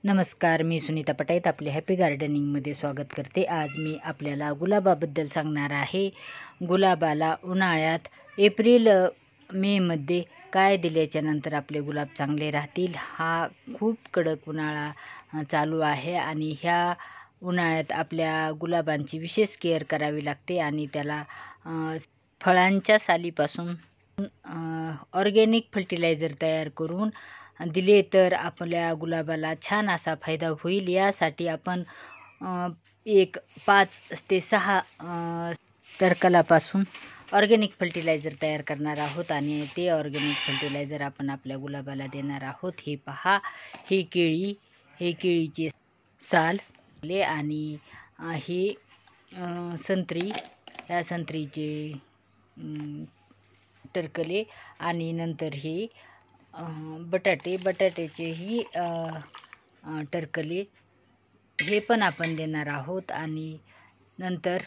नमस्कार, मी सुनीता पटाईत आपले हॅपी गार्डनिंगमध्ये स्वागत करते। आज मी आपल्याला गुलाबाबद्दल सांगणार आहे। गुलाबाला उन्हाळ्यात एप्रिल मे मध्ये काय दिल्याच्या नंतर आपले गुलाब चांगले राहतील। हा खूप कडक उन्हाळा चालू आहे आणि ह्या उन्हाळ्यात आपल्या गुलाबांची विशेष केअर करावी लागते आणि त्याला फळांच्या सालीपासून ऑर्गॅनिक फर्टिलायझर तयार करून दिले तर आपल्या गुलाबाला छान असा फायदा होईल। यासाठी आपण 5 ते 6 टरकलापासून ऑर्गॅनिक फर्टिलायझर तयार करणार आहोत आणि ते ऑर्गॅनिक फर्टिलायझर आपण आपल्या गुलाबाला देणार आहोत। हे पहा, हे केळीचे साल आणि हे संत्री, या संत्रीचे टरकले आणि नंतर हे बटाट्याचेही टरकले हे पण आपण देणार आहोत। आणि नंतर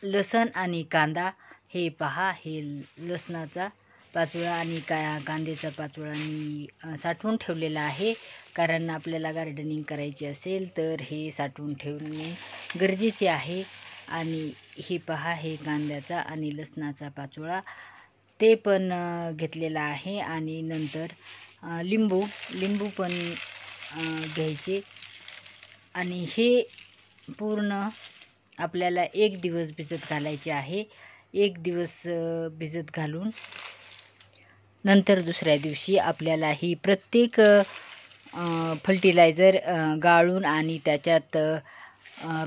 लसण आणि कांदा, हे पहा, हे लसणाचा पाचोळा आणि कांद्याचा पाचोळा मी साठवून ठेवलेला आहे, कारण आपल्याला गार्डनिंग करायचे असेल तर हे साठवून ठेवणे गरजेचे आहे। आणि हे पहा, हे कांद्याचा आणि लसणाचा पाचोळा ते पण घेतलेला आहे। आणि नंतर लिंबू पण घ्यायचे आणि हे पूर्ण आपल्याला 1 दिवस भिजत घालायचे आहे। 1 दिवस भिजत घालून नंतर दुसऱ्या दिवशी आपल्याला ही प्रत्येक फर्टिलायझर गाळून आणि त्याच्यात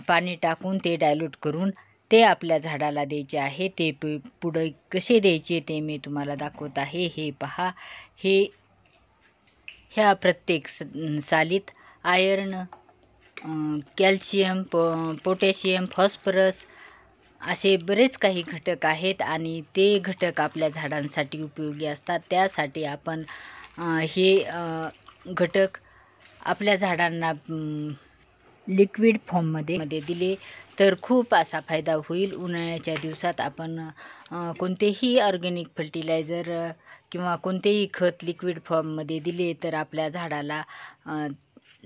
पाणी टाकून ते डायल्यूट करून ते आपल्या झाडाला द्यायचे आहे। ते पुढे कसे द्यायचे ते मी तुम्हाला दाखवत आहे। हे पहा, ह्या प्रत्येक सालीत आयर्न, कॅल्शियम, पोटॅशियम, फॉस्फरस असे बरेच काही घटक आहेत आणि ते घटक आपल्या झाडांसाठी उपयोगी असतात। त्यासाठी आपण हे घटक आपल्या झाडांना लिक्विड फॉर्ममध्ये दिले तर खूप असा फायदा होईल। उन्हाळ्याच्या दिवसात आपण कोणतेही ऑर्गॅनिक फर्टिलायझर किंवा कोणतेही खत लिक्विड फॉर्ममध्ये दिले तर आपल्या झाडाला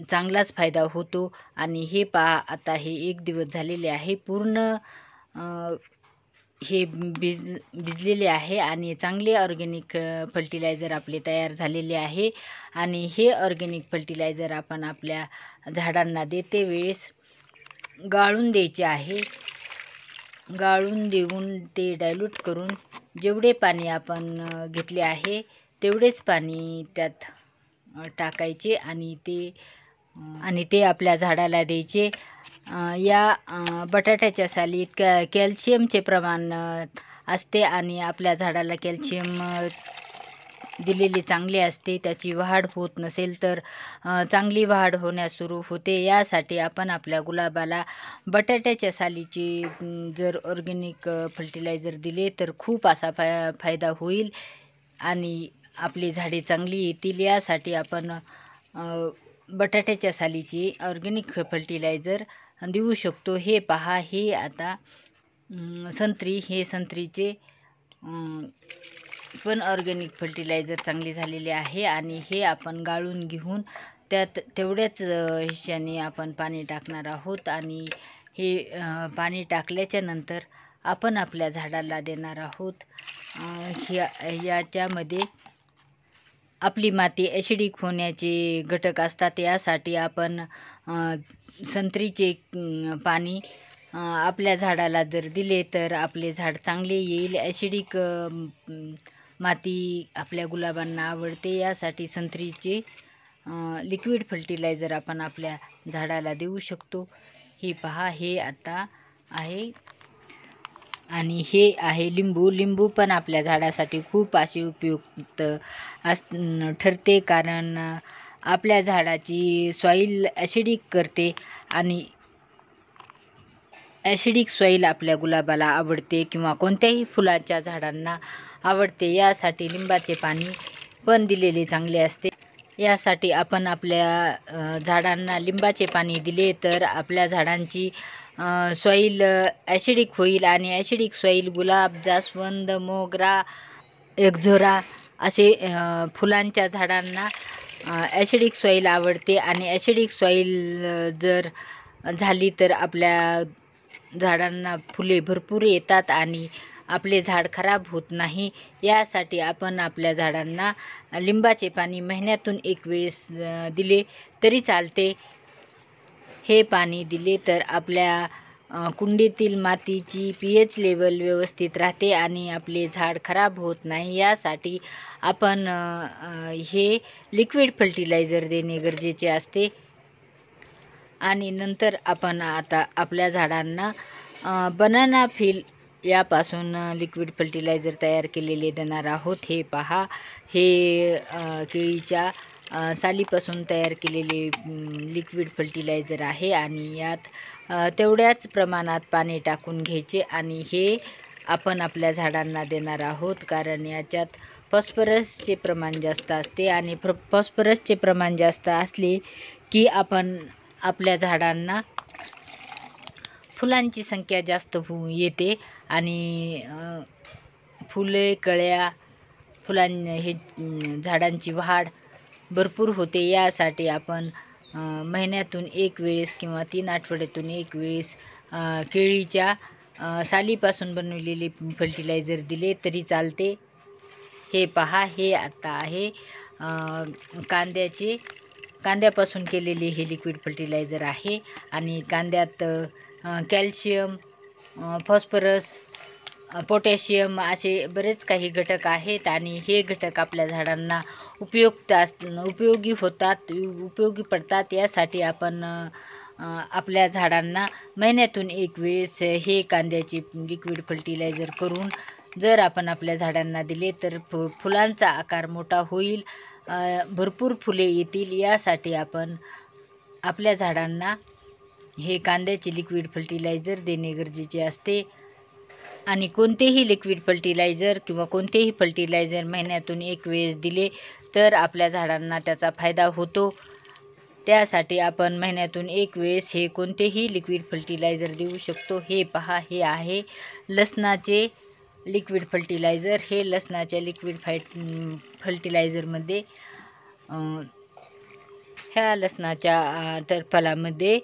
चांगलाच फायदा होतो। आणि हे पहा, आता हे 1 दिवस झालेले आहे, पूर्ण हे भिजलेले आहे आणि चांगले ऑर्गॅनिक फर्टिलायझर आपले तयार झालेले आहे। आणि हे ऑर्गॅनिक फर्टिलायझर आपण आपल्या झाडांना देते वेळेस गाळून द्यायचे आहे। गाळून देऊन ते डायल्यूट करून जेवढे पाणी आपण घेतले आहे तेवढेच पाणी त्यात टाकायचे आणि ते आपल्या झाडाला द्यायचे। या बटाट्याच्या सालीत कॅल्शियमचे प्रमाण असते आणि आपल्या झाडाला कॅल्शियम दिलेले चांगले असते। त्याची वाढ होत नसेल तर चांगली वाढ होण्यास सुरू होते। यासाठी आपण आपल्या गुलाबाला बटाट्याच्या सालीचे जर ऑर्गॅनिक फर्टिलायझर दिले तर खूप असा फायदा होईल आणि आपली झाडे चांगली येतील। यासाठी आपण बटाट्याच्या सालीचे ऑर्गॅनिक फर्टिलायझर देऊ शकतो। हे पहा, हे आता संत्रीचे पण ऑर्गॅनिक फर्टिलायझर चांगले झालेले आहे आणि हे आपण गाळून घेऊन त्यात तेवढ्याच हिश्श्याने आपण पाणी टाकणार आहोत। आणि हे पाणी टाकल्याच्या नंतर आपण आपल्या झाडाला देणार आहोत। याच्यामध्ये आपली माती ॲसिडिक होण्याचे घटक असतात। यासाठी आपण संत्रीचे पाणी आपल्या झाडाला जर दिले तर आपले झाड चांगले येईल। ॲसिडिक माती आपल्या गुलाबांना आवडते, यासाठी संत्रीचे लिक्विड फर्टिलायझर आपण आपल्या झाडाला देऊ शकतो। हे पहा, हे आता आहे। आणि हे आहे लिंबू पण आपल्या झाडासाठी खूप असे उपयुक्त ठरते, कारण आपल्या झाडाची सॉईल ॲसिडिक करते आणि ॲसिडिक सॉईल आपल्या गुलाबाला आवडते किंवा कोणत्याही फुलाच्या झाडांना आवडते। यासाठी लिंबाचे पाणी पण दिलेले चांगले असते। यासाठी आपण आपल्या झाडांना लिंबाचे पाणी दिले तर आपल्या झाडांची सॉईल ॲसिडिक होईल आणि ॲसिडिक सॉईल गुलाब, जास्वंद, मोगरा, एग्झोरा असे फुलांच्या झाडांना ॲसिडिक सॉईल आवडते आणि ॲसिडिक सॉईल जर झाली तर आपल्या झाडांना फुले भरपूर येतात आणि आपले झाड खराब होत नाही. यासाठी आपण आपल्या झाडांना लिंबाचे पाणी महिन्यातून 1 वेळेस दिले तरी चालते. हे पाणी दिले तर आपल्या कुंडीतील मातीची pH लेवल व्यवस्थित राहते आणि आपले झाड खराब होत नाही. यासाठी आपण हे लिक्विड फर्टिलायझर देणे गरजेचे असते. आणि नंतर आपण आता आपल्या झाडांना बनाना फील यापासून लिक्विड फर्टिलायझर तयार केलेले देणार आहोत. हे पहा, हे केळीच्या सालीपासून तयार केलेले लिक्विड फर्टिलायझर आहे आणि यात तेवढ्याच प्रमाणात पाणी टाकून घ्यायचे आणि हे आपण आपल्या झाडांना देणार आहोत. कारण याच्यात फॉस्फरसचे प्रमाण जास्त असते आणि फॉस्फरसचे प्रमाण जास्त असले की आपण आपल्या झाडांना फुलांची संख्या जास्त येते आणि फुले, कळ्या, हे झाडांची वाढ भरपूर होते. यासाठी आपण महिन्यातून 1 वेळेस किंवा 3 आठवड्यातून 1 वेळेस केळीच्या सालीपासून बनवलेले फर्टिलायझर दिले तरी चालते. हे पहा, हे आता आहे कांद्यापासून केलेले हे लिक्विड फर्टिलायझर आहे आणि कांद्यात कॅल्शियम, फॉस्फरस, पोटॅशियम असे बरेच काही घटक आहेत आणि हे घटक आपल्या झाडांना उपयोगी पडतात. यासाठी आपण आपल्या झाडांना महिन्यातून 1 वेळेस हे कांद्याचे लिक्विड फर्टिलायझर करून जर आपण आपल्या झाडांना दिले तर फुलांचा आकार मोठा होईल, भरपूर फुले येतील. यासाठी आपण आपल्या झाडांना हे कांद्याचे लिक्विड फर्टिलायझर देणे गरजेचे असते. आणि कोणतेही लिक्विड फर्टिलायझर किंवा कोणतेही फर्टिलायझर महिन्यातून 1 वेळेस दिले तर आपल्या झाडांना त्याचा फायदा होतो. त्यासाठी आपण महिन्यातून 1 वेळेस हे कोणतेही लिक्विड फर्टिलायझर देऊ शकतो. हे पहा, हे आहे लसणाचे लिक्विड फर्टिलायझर. हे लसणाच्या लिक्विड फर्टिलायझरमध्ये ह्या लसणाच्या टरफलामध्ये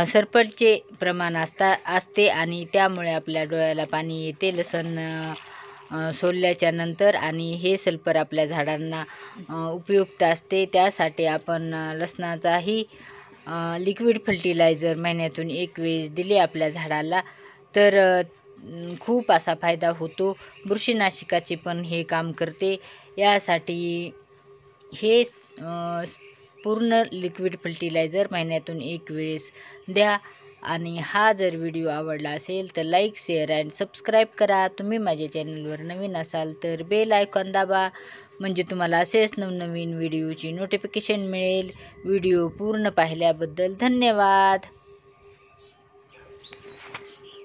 सल्फरचे प्रमाण असते आणि त्यामुळे आपल्या डोळ्याला पाणी येते लसण सोलल्याच्या नंतर आणि हे सल्फर आपल्या झाडांना उपयुक्त असते. त्यासाठी आपण लसणाचाही लिक्विड फर्टिलायझर महिन्यातून 1 वेळेस दिले आपल्या झाडाला तर खूप असा फायदा होतो. बुरशीनाशकाचे पण हे काम करते. यासाठी हे पूर्ण लिक्विड फर्टिलायझर महिन्यातून 1 वेळेस द्या. आणि हा जर व्हिडिओ आवडला असेल तर लाईक, शेअर अँड सबस्क्राईब करा. तुम्ही माझ्या चॅनलवर नवीन असाल तर बेल आयकॉन दाबा, म्हणजे तुम्हाला असेच नवनवीन व्हिडिओची नोटिफिकेशन मिळेल. व्हिडिओ पूर्ण पाहिल्याबद्दल धन्यवाद.